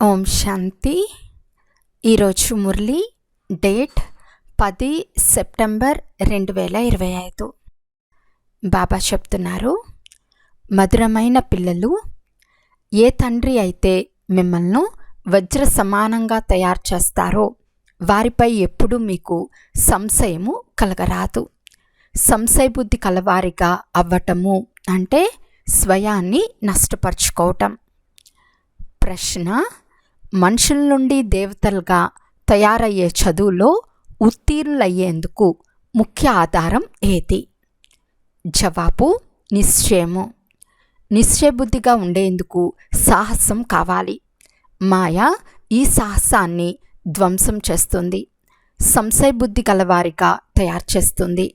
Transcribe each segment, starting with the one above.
ఓం శాంతి. ఈరోజు Murali date 10 September 2025. బాబా చెప్తున్నారు, మధురమైన పిల్లలు, ఏ తండ్రి అయితే మిమ్మల్ని వజ్ర సమానంగా తయారు చేస్తారో వారిపై ఎప్పుడూ మీకు సంశయము కలగరాదు. సంశయ బుద్ధి కలవారిగా అవ్వటము అంటే స్వయాన్ని నష్టపరుచుకోవటం. ప్రశ్న: మనుషుల నుండి దేవతలుగా తయారయ్యే చదువులో ఉత్తీర్ణులయ్యేందుకు ముఖ్య ఆధారం ఏది? జవాబు: నిశ్చయము. నిశ్చయబుద్ధిగా ఉండేందుకు సాహసం కావాలి. మాయ ఈ సాహసాన్ని ధ్వంసం చేస్తుంది, సంశయబుద్ధి గలవారిగా తయారు చేస్తుంది.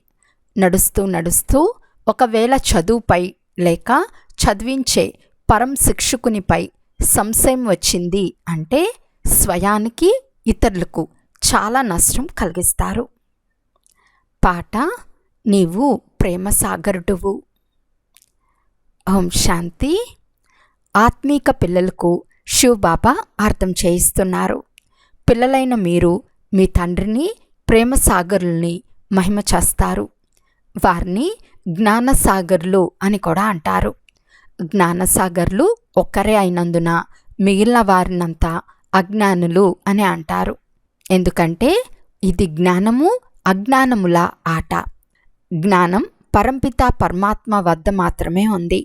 నడుస్తూ నడుస్తూ ఒకవేళ చదువుపై లేక చదివించే పరం శిక్షకునిపై సంశయం వచ్చింది అంటే స్వయానికి ఇతరులకు చాలా నష్టం కలిగిస్తారు. పాట: నీవు ప్రేమ సాగరుడువు. ఓం శాంతి. ఆత్మీక పిల్లలకు శివబాబా అర్థం చేయిస్తున్నారు. పిల్లలైన మీరు మీ తండ్రిని ప్రేమ సాగరుల్ని మహిమ చేస్తారు. వారిని జ్ఞానసాగర్లు అని కూడా అంటారు. జ్ఞానసాగర్లు ఒక్కరే అయినందున మిగిలిన వారినంతా అజ్ఞానులు అని అంటారు. ఎందుకంటే ఇది జ్ఞానము అజ్ఞానముల ఆట. జ్ఞానం పరంపిత పరమాత్మ వద్ద మాత్రమే ఉంది.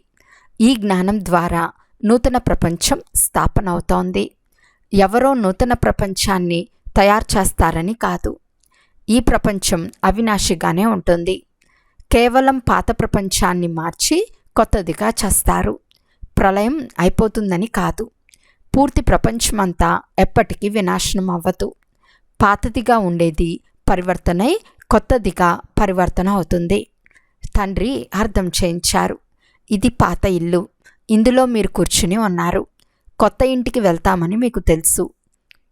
ఈ జ్ఞానం ద్వారా నూతన ప్రపంచం స్థాపన అవుతోంది. ఎవరో నూతన ప్రపంచాన్ని తయారు చేస్తారని కాదు. ఈ ప్రపంచం అవినాశిగానే ఉంటుంది. కేవలం పాత ప్రపంచాన్ని మార్చి కొత్తదిగా చేస్తారు. ప్రళయం అయిపోతుందని కాదు. పూర్తి ప్రపంచమంతా ఎప్పటికీ వినాశనం అవ్వదు. పాతదిగా ఉండేది పరివర్తనై కొత్తదిగా పరివర్తన అవుతుంది. తండ్రి అర్థం చేయించారు, ఇది పాత ఇల్లు, ఇందులో మీరు కూర్చుని ఉన్నారు. కొత్త ఇంటికి వెళ్తామని మీకు తెలుసు.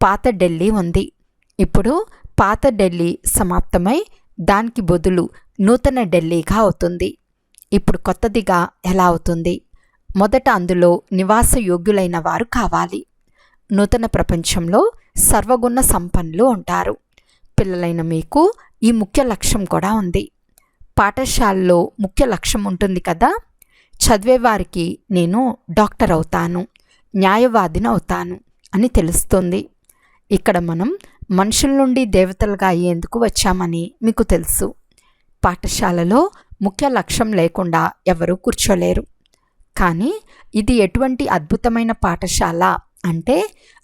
పాత ఢిల్లీ ఉంది. ఇప్పుడు పాత ఢిల్లీ సమాప్తమై దానికి బదులు నూతన ఢిల్లీగా అవుతుంది. ఇప్పుడు కొత్తదిగా ఎలా అవుతుంది? మొదట అందులో నివాస యోగ్యులైన వారు కావాలి. నూతన ప్రపంచంలో సర్వగుణ సంపన్నులు ఉంటారు. పిల్లలైన మీకు ఈ ముఖ్య లక్ష్యం కూడా ఉంది. పాఠశాలలో ముఖ్య లక్ష్యం ఉంటుంది కదా. చదివేవారికి నేను డాక్టర్ అవుతాను, న్యాయవాదిని అవుతాను అని తెలుస్తుంది. ఇక్కడ మనం మనుషుల నుండి దేవతలుగా అయ్యేందుకు వచ్చామని మీకు తెలుసు. పాఠశాలలో ముఖ్య లక్ష్యం లేకుండా ఎవరూ కూర్చోలేరు. కానీ ఇది ఎటువంటి అద్భుతమైన పాఠశాల అంటే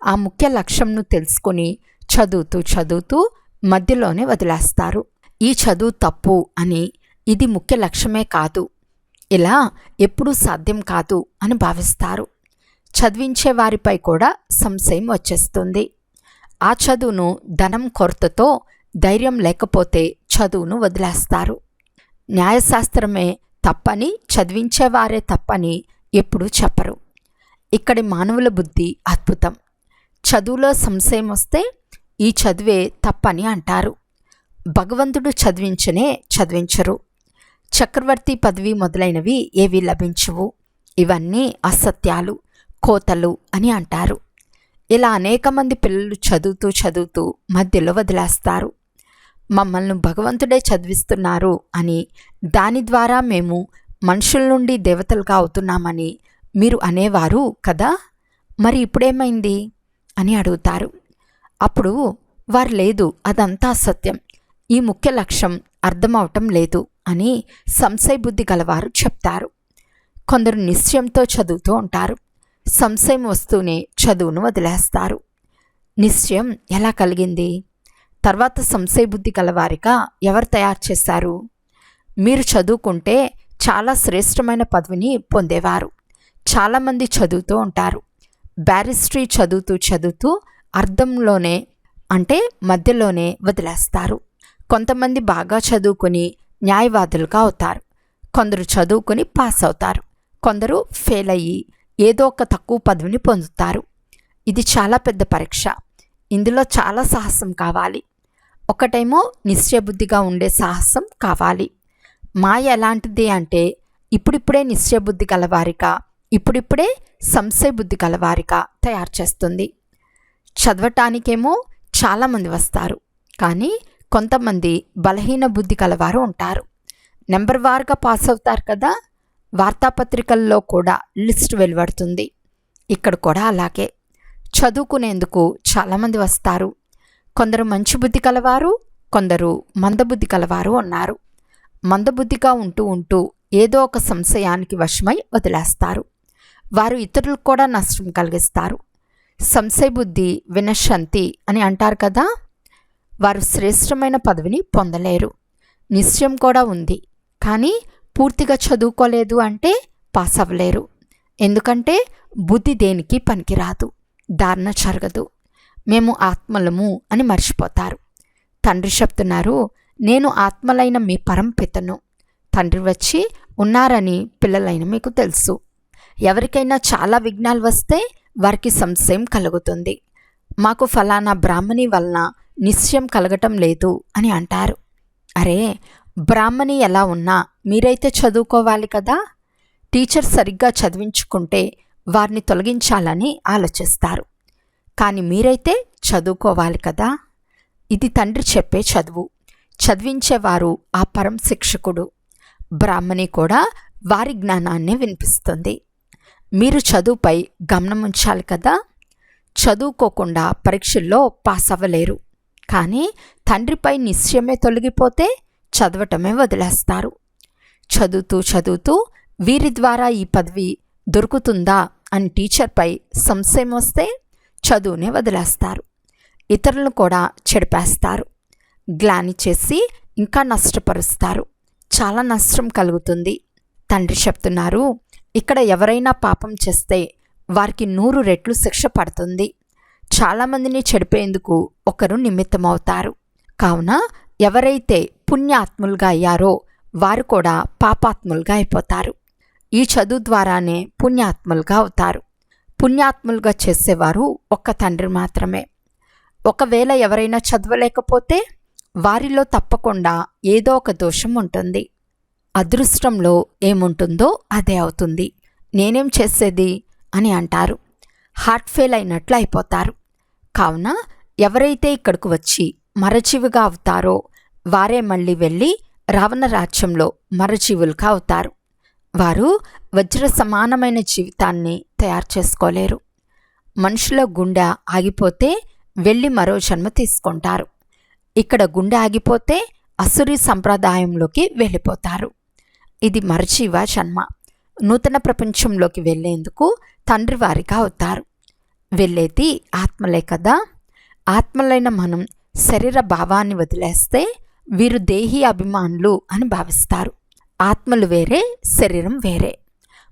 ఆ ముఖ్య లక్ష్యంను తెలుసుకుని చదువుతూ చదువుతూ మధ్యలోనే వదిలేస్తారు. ఈ చదువు తప్పు అని, ఇది ముఖ్య లక్ష్యమే కాదు, ఇలా ఎప్పుడూ సాధ్యం కాదు అని భావిస్తారు. చదివించే వారిపై కూడా సంశయం వచ్చేస్తుంది. ఆ చదువును ధనం కొరతతో ధైర్యం లేకపోతే చదువును వదిలేస్తారు. న్యాయశాస్త్రమే తప్పని, చదివించేవారే తప్పని ఎప్పుడూ చెప్పరు. ఇక్కడి మానవుల బుద్ధి అద్భుతం. చదువులో సంశయం వస్తే ఈ చదివే తప్పని అంటారు. భగవంతుడు చదివించనే చదివించరు. చక్రవర్తి పదవి మొదలైనవి ఏవీ లభించవు. ఇవన్నీ అసత్యాలు, కోతలు అని అంటారు. ఇలా అనేక మంది పిల్లలు చదువుతూ చదువుతూ మధ్యలో వదిలేస్తారు. మమ్మల్ని భగవంతుడే చదివిస్తున్నారు అని, దాని ద్వారా మేము మనుషుల నుండి దేవతలుగా అవుతున్నామని మీరు అనేవారు కదా, మరి ఇప్పుడేమైంది అని అడుగుతారు. అప్పుడు వారు లేదు, అదంతా అసత్యం, ఈ ముఖ్య లక్ష్యం అర్థమవటం లేదు అని సంశయ బుద్ధి గలవారు చెప్తారు. కొందరు నిశ్చయంతో చదువుతూ ఉంటారు. సంశయం వస్తూనే చదువును వదిలేస్తారు. నిశ్చయం ఎలా కలిగింది? తర్వాత సంశయ బుద్ధి గలవారిగా ఎవరు తయారు చేశారు? మీరు చదువుకుంటే చాలా శ్రేష్టమైన పదవిని పొందేవారు. చాలామంది చదువుతూ ఉంటారు. బ్యారిస్టరీ చదువుతూ చదువుతూ అర్థంలోనే అంటే మధ్యలోనే వదిలేస్తారు. కొంతమంది బాగా చదువుకుని న్యాయవాదులుగా అవుతారు. కొందరు చదువుకుని పాస్ అవుతారు. కొందరు ఫెయిల్ అయ్యి ఏదో ఒక తక్కువ పదవిని పొందుతారు. ఇది చాలా పెద్ద పరీక్ష. ఇందులో చాలా సాహసం కావాలి. ఒకటేమో నిశ్చయబుద్ధిగా ఉండే సాహసం కావాలి. మాయ ఎలాంటిది అంటే ఇప్పుడిప్పుడే నిశ్చయబుద్ధి గలవారిగా, ఇప్పుడిప్పుడే సంశయ బుద్ధి గలవారిగా తయారు చేస్తుంది. చదవటానికేమో చాలామంది వస్తారు, కానీ కొంతమంది బలహీన బుద్ధి కలవారు ఉంటారు. నెంబర్ వారుగా పాస్ అవుతారు కదా. వార్తాపత్రికల్లో కూడా లిస్ట్ వెలువడుతుంది. ఇక్కడ కూడా అలాగే చదువుకునేందుకు చాలామంది వస్తారు. కొందరు మంచి బుద్ధి కలవారు, కొందరు మందబుద్ధి కలవారు ఉన్నారు. మందబుద్ధిగా ఉంటూ ఉంటూ ఏదో ఒక సంశయానికి వశమై వదిలేస్తారు. వారు ఇతరులకు కూడా నష్టం కలిగిస్తారు. సంశయ బుద్ధి వినశంతి అని అంటారు కదా. వారు శ్రేష్టమైన పదవిని పొందలేరు. నిశ్చయం కూడా ఉంది, కానీ పూర్తిగా చదువుకోలేదు అంటే పాస్ అవ్వలేరు. ఎందుకంటే బుద్ధి దేనికి పనికిరాదు, ధారణ జరగదు. మేము ఆత్మలము అని మర్చిపోతారు. తండ్రి చెప్తున్నారు, నేను ఆత్మలైన మీ పరంపితను. తండ్రి వచ్చి ఉన్నారని పిల్లలైన మీకు తెలుసు. ఎవరికైనా చాలా విఘ్నాలు వస్తే వారికి సంశయం కలుగుతుంది. మాకు ఫలానా బ్రాహ్మణి వలన నిశ్చయం కలగటం లేదు అని అంటారు. అరే, బ్రాహ్మణి ఎలా ఉన్నా మీరైతే చదువుకోవాలి కదా. టీచర్ సరిగ్గా చదివించుకుంటే వారిని తొలగించాలని ఆలోచిస్తారు, కానీ మీరైతే చదువుకోవాలి కదా. ఇది తండ్రి చెప్పే చదువు. చదివించేవారు ఆ పరం శిక్షకుడు. బ్రాహ్మణి కూడా వారి జ్ఞానాన్ని వినిపిస్తుంది. మీరు చదువుపై గమనం ఉంచాలి కదా. చదువుకోకుండా పరీక్షల్లో పాస్ అవ్వలేరు, కానీ తండ్రిపై నిశ్చయమే తొలగిపోతే చదవటమే వదిలేస్తారు. చదువుతూ చదువుతూ వీరి ద్వారా ఈ పదవి దొరుకుతుందా అని టీచర్పై సంశయం వస్తే చదువునే వదిలేస్తారు. ఇతరులను కూడా చెడిపేస్తారు. గ్లాని చేసి ఇంకా నష్టపరుస్తారు. చాలా నష్టం కలుగుతుంది. తండ్రి చెప్తున్నారు, ఇక్కడ ఎవరైనా పాపం చేస్తే వారికి 100 రెట్లు శిక్ష పడుతుంది. చాలామందిని చెడిపేందుకు ఒకరు నిమిత్తమవుతారు. కావున ఎవరైతే పుణ్యాత్ములుగా అయ్యారో వారు కూడా పాపాత్ములుగా అయిపోతారు. ఈ చదువు ద్వారానే పుణ్యాత్ములుగా అవుతారు. పుణ్యాత్ములుగా చేసేవారు ఒక్క తండ్రి మాత్రమే. ఒకవేళ ఎవరైనా చదవలేకపోతే వారిలో తప్పకుండా ఏదో ఒక దోషం ఉంటుంది. అదృష్టంలో ఏముంటుందో అదే అవుతుంది. నేనేం చేసేది అని అంటారు. హార్ట్ ఫెయిల్ అయినట్లు అయిపోతారు. కావున ఎవరైతే ఇక్కడకు వచ్చి మరజీవిగా అవుతారో వారే మళ్ళీ వెళ్ళి రావణ రాజ్యంలో మరజీవులుగా అవుతారు. వారు వజ్ర సమానమైన జీవితాన్ని తయారు చేసుకోలేరు. మనుషుల గుండె ఆగిపోతే వెళ్ళి మరో జన్మ తీసుకుంటారు. ఇక్కడ గుండె ఆగిపోతే అసురీ సంప్రదాయంలోకి వెళ్ళిపోతారు. ఇది మరజీవ జన్మ. నూతన ప్రపంచంలోకి వెళ్ళేందుకు తండ్రి వారిగా అవుతారు. వెళ్ళేది ఆత్మలే కదా. ఆత్మలైన మనం శరీర భావాన్ని వదిలేస్తే వీరు దేహీ అభిమానులు అని భావిస్తారు. ఆత్మలు వేరే, శరీరం వేరే.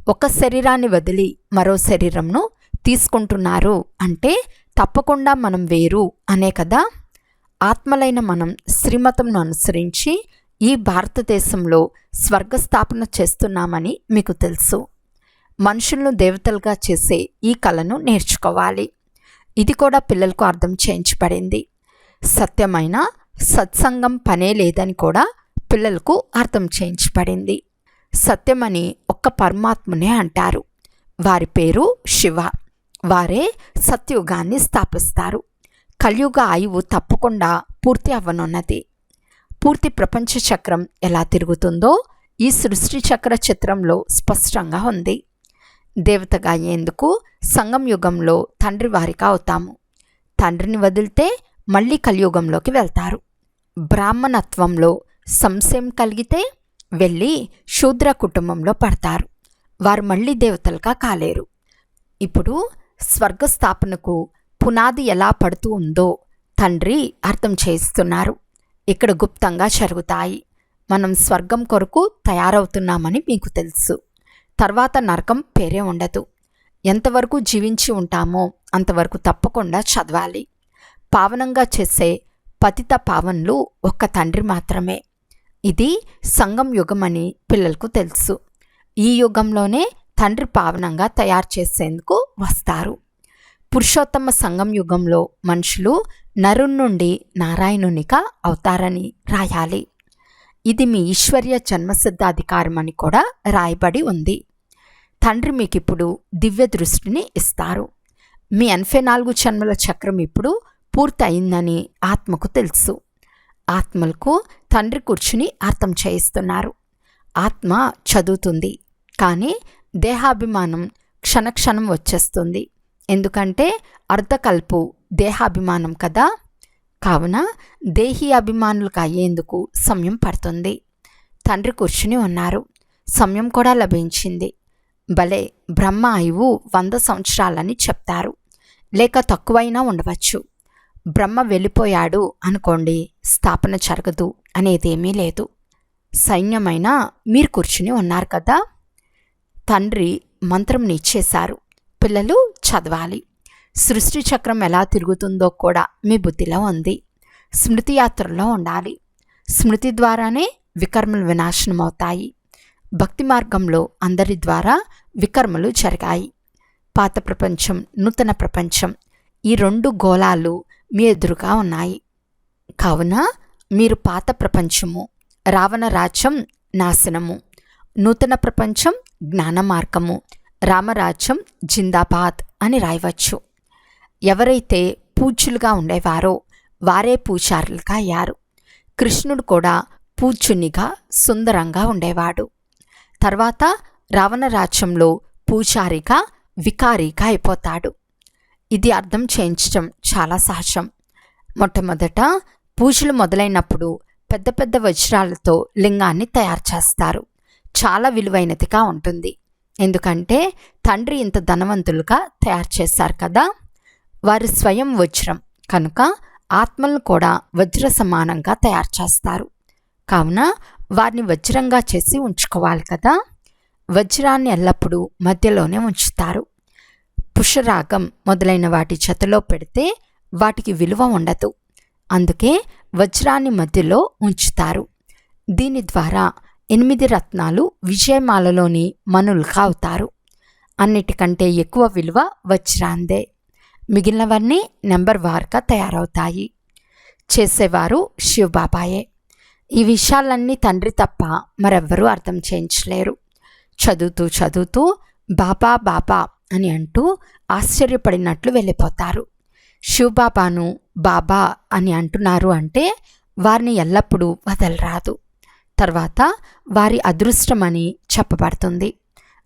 ఒక శరీరాన్ని వదిలి మరో శరీరంను తీసుకుంటున్నారు అంటే తప్పకుండా మనం వేరు అనే కదా. ఆత్మలైన మనం శ్రీమతంను అనుసరించి ఈ భారతదేశంలో స్వర్గస్థాపన చేస్తున్నామని మీకు తెలుసు. మనుషులను దేవతలుగా చేసే ఈ కళను నేర్చుకోవాలి. ఇది కూడా పిల్లలకు అర్థం చేయించబడింది. సత్యమైన సత్సంగం పనే లేదని కూడా పిల్లలకు అర్థం చేయించబడింది. సత్యమని ఒక్క పరమాత్మనే అంటారు. వారి పేరు శివ. వారే సత్యుగాన్ని స్థాపిస్తారు. కలియుగ ఆయువు తప్పకుండా పూర్తి అవ్వనున్నది. పూర్తి ప్రపంచ చక్రం ఎలా తిరుగుతుందో ఈ సృష్టి చక్ర చిత్రంలో స్పష్టంగా ఉంది. దేవతగా అయ్యేందుకు సంగం యుగంలో తండ్రి వారిగా అవుతాము. తండ్రిని వదిలితే మళ్ళీ కలియుగంలోకి వెళ్తారు. బ్రాహ్మణత్వంలో సంశయం కలిగితే వెళ్ళి శూద్ర కుటుంబంలో పడతారు. వారు మళ్ళీ దేవతలుగా కాలేరు. ఇప్పుడు స్వర్గస్థాపనకు పునాది ఎలా పడుతూ ఉందో తండ్రి అర్థం చేయిస్తున్నారు. ఇక్కడ గుప్తంగా జరుగుతాయి. మనం స్వర్గం కొరకు తయారవుతున్నామని మీకు తెలుసు. తర్వాత నరకం పేరే ఉండదు. ఎంతవరకు జీవించి ఉంటామో అంతవరకు తప్పకుండా చదవాలి. పావనంగా చేసే పతిత పావనులు ఒక్క తండ్రి మాత్రమే. ఇది సంగం యుగమని పిల్లలకు తెలుసు. ఈ యుగంలోనే తండ్రి పావనంగా తయారు చేసేందుకు వస్తారు. పురుషోత్తమ సంగం యుగంలో మనుషులు నరుని నుండి నారాయణునిగా అవుతారని రాయాలి. ఇది మీ ఈశ్వర్య జన్మసిద్ధ అధికారం అని కూడా రాయబడి ఉంది. తండ్రి మీకిప్పుడు దివ్య దృష్టిని ఇస్తారు. మీ 84 జన్మల చక్రం ఇప్పుడు పూర్తయిందని ఆత్మకు తెలుసు. ఆత్మలకు తండ్రి కూర్చుని అర్థం చేయిస్తున్నారు. ఆత్మ చదువుతుంది, కానీ దేహాభిమానం క్షణక్షణం వచ్చేస్తుంది. ఎందుకంటే అర్ధకల్పు దేహాభిమానం కదా. కావున దేహీ అభిమానులకు అయ్యేందుకు సమయం పడుతుంది. తండ్రి కూర్చుని ఉన్నారు, సమయం కూడా లభించింది. భలే, బ్రహ్మ ఆయువు 100 సంవత్సరాలని చెప్తారు, లేక తక్కువైనా ఉండవచ్చు. బ్రహ్మ వెళ్ళిపోయాడు అనుకోండి, స్థాపన జరగదు అనేదేమీ లేదు. సైన్యమైనా మీరు కూర్చుని ఉన్నారు కదా. తండ్రి మంత్రం ఇచ్చేశారు, పిల్లలు చదవాలి. సృష్టి చక్రం ఎలా తిరుగుతుందో కూడా మీ బుద్ధిలో ఉంది. స్మృతి యాత్రలో ఉండాలి. స్మృతి ద్వారానే వికర్మలు వినాశనం అవుతాయి. భక్తి మార్గంలో అందరి ద్వారా వికర్మలు జరిగాయి. పాత ప్రపంచం, నూతన ప్రపంచం, ఈ 2 గోళాలు మీ ఎదురుగా ఉన్నాయి. కావున మీరు పాత ప్రపంచము, రావణ రాజ్యం నాశనము, నూతన ప్రపంచం జ్ఞాన మార్గము, రామరాజ్యం జిందాబాద్ అని రాయవచ్చు. ఎవరైతే పూజ్యులుగా ఉండేవారో వారే పూజారులుగా అయ్యారు. కృష్ణుడు కూడా పూజ్యునిగా సుందరంగా ఉండేవాడు. తర్వాత రావణ రాజ్యంలో పూజారిగా వికారిగా అయిపోతాడు. ఇది అర్థం చేయించడం చాలా సహజం. మొట్టమొదట పూజలు మొదలైనప్పుడు పెద్ద పెద్ద వజ్రాలతో లింగాన్ని తయారు చేస్తారు. చాలా విలువైనదిగా ఉంటుంది. ఎందుకంటే తండ్రి ఇంత ధనవంతులుగా తయారు చేశారు కదా. వారి స్వయం వజ్రం కనుక ఆత్మలను కూడా వజ్ర సమానంగా తయారు చేస్తారు. కావున వారిని వజ్రంగా చేసి ఉంచుకోవాలి కదా. వజ్రాన్ని ఎల్లప్పుడూ మధ్యలోనే ఉంచుతారు. పుష్యరాగం మొదలైన వాటి జతలో పెడితే వాటికి విలువ ఉండదు. అందుకే వజ్రాన్ని మధ్యలో ఉంచుతారు. దీని ద్వారా 8 రత్నాలు విజయమాలలోని మనులుగా అవుతారు. అన్నిటికంటే ఎక్కువ విలువ వజ్రాందే. మిగిలినవన్నీ నెంబర్ వార్గా తయారవుతాయి. చేసేవారు శివబాబాయే. ఈ విషయాలన్నీ తండ్రి తప్ప మరెవ్వరూ అర్థం చేయించలేరు. చదువుతూ చదువుతూ బాబా బాబా అని అంటూ ఆశ్చర్యపడినట్లు వెళ్ళిపోతారు. శివబాబాను బాబా అని అంటున్నారు అంటే వారిని ఎల్లప్పుడూ వదలరాదు. తర్వాత వారి అదృష్టమని చెప్పబడుతుంది.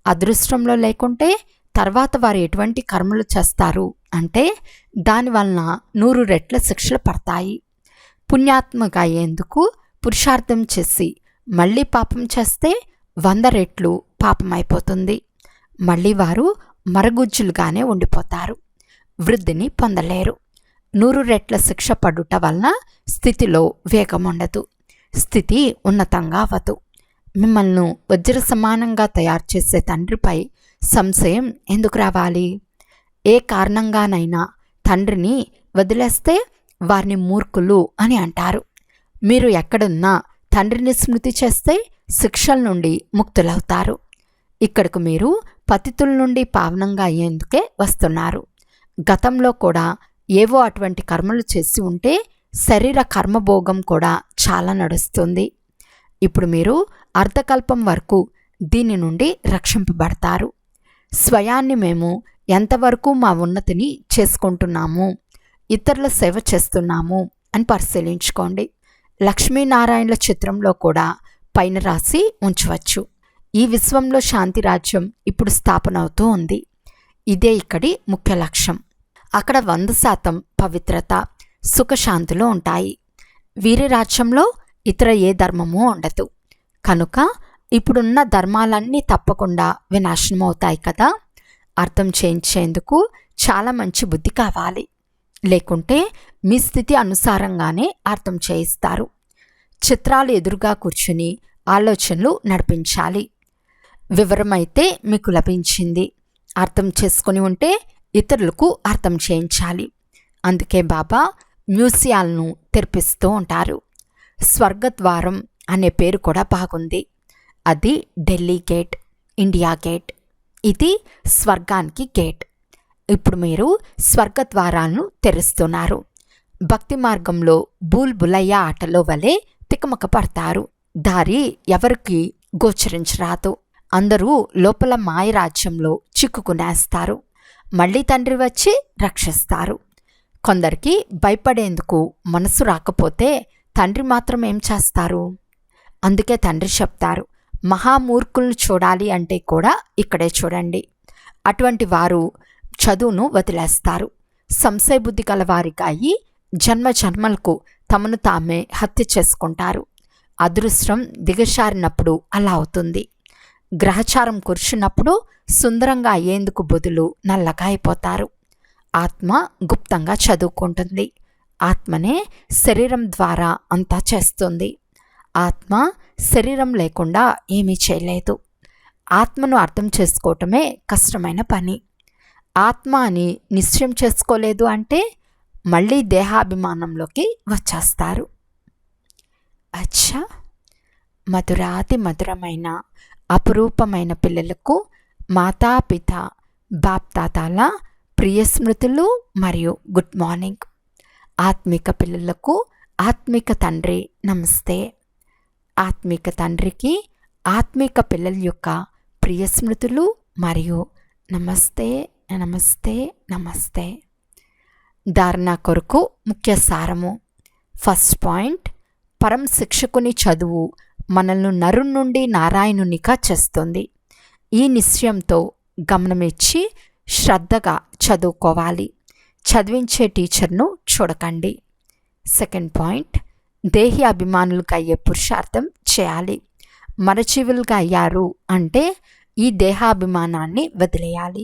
అదృష్టంలో లేకుంటే తర్వాత వారు ఎటువంటి కర్మలు చేస్తారు అంటే దానివలన 100 రెట్ల శిక్షలు పడతాయి. పుణ్యాత్మగా అయ్యేందుకు పురుషార్థం చేసి మళ్ళీ పాపం చేస్తే 100 రెట్లు పాపమైపోతుంది. మళ్ళీ వారు మరగుజ్జులుగానే ఉండిపోతారు. వృద్ధిని పొందలేరు. 100 రెట్ల శిక్ష పడుట వలన స్థితిలో వేగం ఉండదు. స్థితి ఉన్నతంగా అవ్వదు. మిమ్మల్ని వజ్ర సమానంగా తయారు చేసే తండ్రిపై సంశయం ఎందుకు రావాలి? ఏ కారణంగానైనా తండ్రిని వదిలేస్తే వారిని మూర్ఖులు అని అంటారు. మీరు ఎక్కడున్నా తండ్రిని స్మృతి చేస్తే శిక్షల నుండి ముక్తులవుతారు. ఇక్కడకు మీరు పతితుల నుండి పావనంగా అయ్యేందుకే వస్తున్నారు. గతంలో కూడా ఏవో అటువంటి కర్మలు చేసి ఉంటే శరీర కర్మభోగం కూడా చాలా నడుస్తుంది. ఇప్పుడు మీరు అర్ధకల్పం వరకు దీని నుండి రక్షింపబడతారు. స్వయాన్ని మేము ఎంతవరకు మా ఉన్నతిని చేసుకుంటున్నాము, ఇతరుల సేవ చేస్తున్నాము అని పరిశీలించుకోండి. లక్ష్మీనారాయణల చిత్రంలో కూడా పైన రాసి ఉంచవచ్చు. ఈ విశ్వంలో శాంతి రాజ్యం ఇప్పుడు స్థాపన అవుతూ ఉంది. ఇదే ఇక్కడి ముఖ్య లక్ష్యం. అక్కడ 100% పవిత్రత, సుఖశాంతులు ఉంటాయి. వీరి రాజ్యంలో ఇతర ఏ ధర్మమూ ఉండదు. కనుక ఇప్పుడున్న ధర్మాలన్నీ తప్పకుండా వినాశనం అవుతాయి కదా. అర్థం చేయించేందుకు చాలా మంచి బుద్ధి కావాలి. లేకుంటే మీ స్థితి అనుసారంగానే అర్థం చేయిస్తారు. చిత్రాలు ఎదురుగా కూర్చుని ఆలోచనలు నడిపించాలి. వివరమైతే మీకు లభించింది. అర్థం చేసుకుని ఉంటే ఇతరులకు అర్థం చేయించాలి. అందుకే బాబా మ్యూజియాలను తెరిపిస్తూ ఉంటారు. స్వర్గద్వారం అనే పేరు కూడా బాగుంది. అది ఢిల్లీ గేట్, ఇండియా గేట్. ఇది స్వర్గానికి గేట్. ఇప్పుడు మీరు స్వర్గద్వారాలను తెరుస్తున్నారు. భక్తి మార్గంలో బూల్ బులయ్య ఆటలో వలె తికమక పడతారు. దారి ఎవరికి గోచరించరాదు. అందరూ లోపల మాయరాజ్యంలో చిక్కుకునేస్తారు. మళ్ళీ తండ్రి వచ్చి రక్షిస్తారు. కొందరికి భయపడేందుకు మనసు రాకపోతే తండ్రి మాత్రం ఏం చేస్తారు? అందుకే తండ్రి చెప్తారు, మహామూర్ఖులను చూడాలి అంటే కూడా ఇక్కడే చూడండి. అటువంటి వారు చదువును వదిలేస్తారు. సంశయబుద్ధి గలవారిగా అయి జన్మ జన్మలకు తమను తామే హత్య చేసుకుంటారు. అదృష్టం దిగజారినప్పుడు అలా అవుతుంది. గ్రహచారం కూర్చున్నప్పుడు సుందరంగా అయ్యేందుకు బదులు నల్లగా అయిపోతారు. ఆత్మ గుప్తంగా చదువుకుంటుంది. ఆత్మనే శరీరం ద్వారా అంతా చేస్తుంది. ఆత్మ శరీరం లేకుండా ఏమీ చేయలేదు. ఆత్మను అర్థం చేసుకోవటమే కష్టమైన పని. ఆత్మ అని నిశ్చయం చేసుకోలేదు అంటే మళ్ళీ దేహాభిమానంలోకి వచ్చేస్తారు. అచ్చా, మధురాతి మధురమైన అపురూపమైన పిల్లలకు మాతాపిత బాప్తాతాల ప్రియ స్మృతులు మరియు గుడ్ మార్నింగ్. ఆత్మిక పిల్లలకు ఆత్మిక తండ్రి నమస్తే. ఆత్మిక తండ్రికి ఆత్మిక పిల్లల యొక్క ప్రియ స్మృతులు మరియు నమస్తే నమస్తే నమస్తే. ధారణ కొరకు ముఖ్య సారము. ఫస్ట్ పాయింట్, పరం శిక్షకుని చదువు మనల్ని నరు నుండి నారాయణునిగా చేస్తుంది. ఈ నిశ్చయంతో గమనమిచ్చి శ్రద్ధగా చదువుకోవాలి. చదివించే టీచర్ను చూడకండి. సెకండ్ పాయింట్, దేహి అభిమానులుగా అయ్యే పురుషార్థం చేయాలి. మరజీవులుగా అయ్యారు అంటే ఈ దేహాభిమానాన్ని వదిలేయాలి.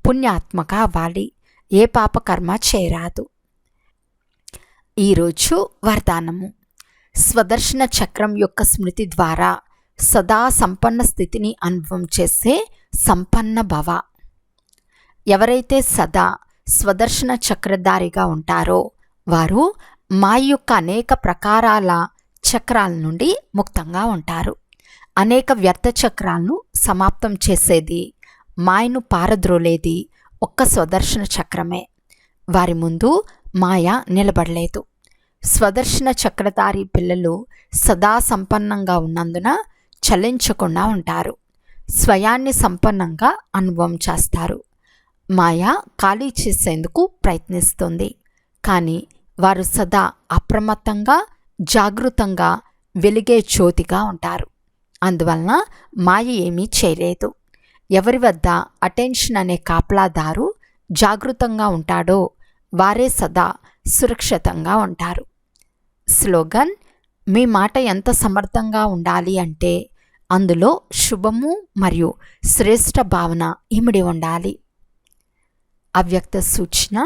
పుణ్యాత్మగా అవ్వాలి. ఏ పాపకర్మ చేయరాదు. ఈరోజు వరదానము. స్వదర్శన చక్రం యొక్క స్మృతి ద్వారా సదా సంపన్న స్థితిని అనుభవం చేసే సంపన్న భవ. ఎవరైతే సదా స్వదర్శన చక్రధారిగా ఉంటారో వారు మాయ యొక్క అనేక ప్రకారాల చక్రాల నుండి ముక్తంగా ఉంటారు. అనేక వ్యర్థ చక్రాలను సమాప్తం చేసేది, మాయను పారద్రోలేది ఒక్క స్వదర్శన చక్రమే. వారి ముందు మాయ నిలబడలేదు. స్వదర్శన చక్రధారి పిల్లలు సదా సంపన్నంగా ఉన్నందున చలించకుండా ఉంటారు. స్వయాన్ని సంపన్నంగా అనుభవం చేస్తారు. మాయ ఖాళీ చేసేందుకు ప్రయత్నిస్తుంది. కానీ వారు సదా అప్రమత్తంగా జాగృతంగా వెలిగే జ్యోతిగా ఉంటారు. అందువలన మాయ ఏమీ చేయలేదు. ఎవరి వద్ద అటెన్షన్ అనే కాపలాదారు జాగృతంగా ఉంటాడో వారే సదా సురక్షితంగా ఉంటారు. స్లోగన్: మీ మాట ఎంత సమర్థంగా ఉండాలి అంటే అందులో శుభము మరియు శ్రేష్ఠ భావన ఇమిడి ఉండాలి. అవ్యక్త సూచన: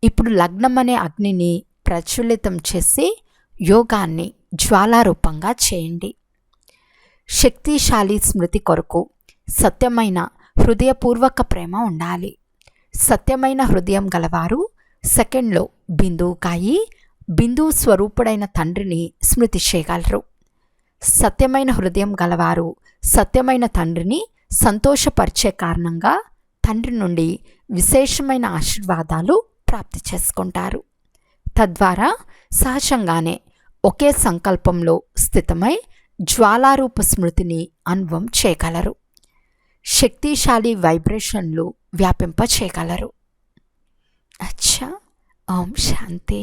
ఇప్పుడు లగ్నం అనే అగ్నిని ప్రజ్వలితం చేసి యోగాన్ని జ్వాలారూపంగా చేయండి. శక్తిశాలి స్మృతి కొరకు సత్యమైన హృదయపూర్వక ప్రేమ ఉండాలి. సత్యమైన హృదయం గలవారు సెకండ్లో బిందువుకాయి బిందువు స్వరూపుడైన తండ్రిని స్మృతి చేయగలరు. సత్యమైన హృదయం గలవారు సత్యమైన తండ్రిని సంతోషపరిచే కారణంగా తండ్రి నుండి విశేషమైన ఆశీర్వాదాలు ప్రాప్తి చేసుకుంటారు. తద్వారా సహజంగానే ఒకే సంకల్పంలో స్థితమై జ్వాలారూప స్మృతిని అనుభవం చేయగలరు. శక్తిశాలి వైబ్రేషన్లు వ్యాపింప చేయగలరు. అచ్చా, ఓం శాంతి.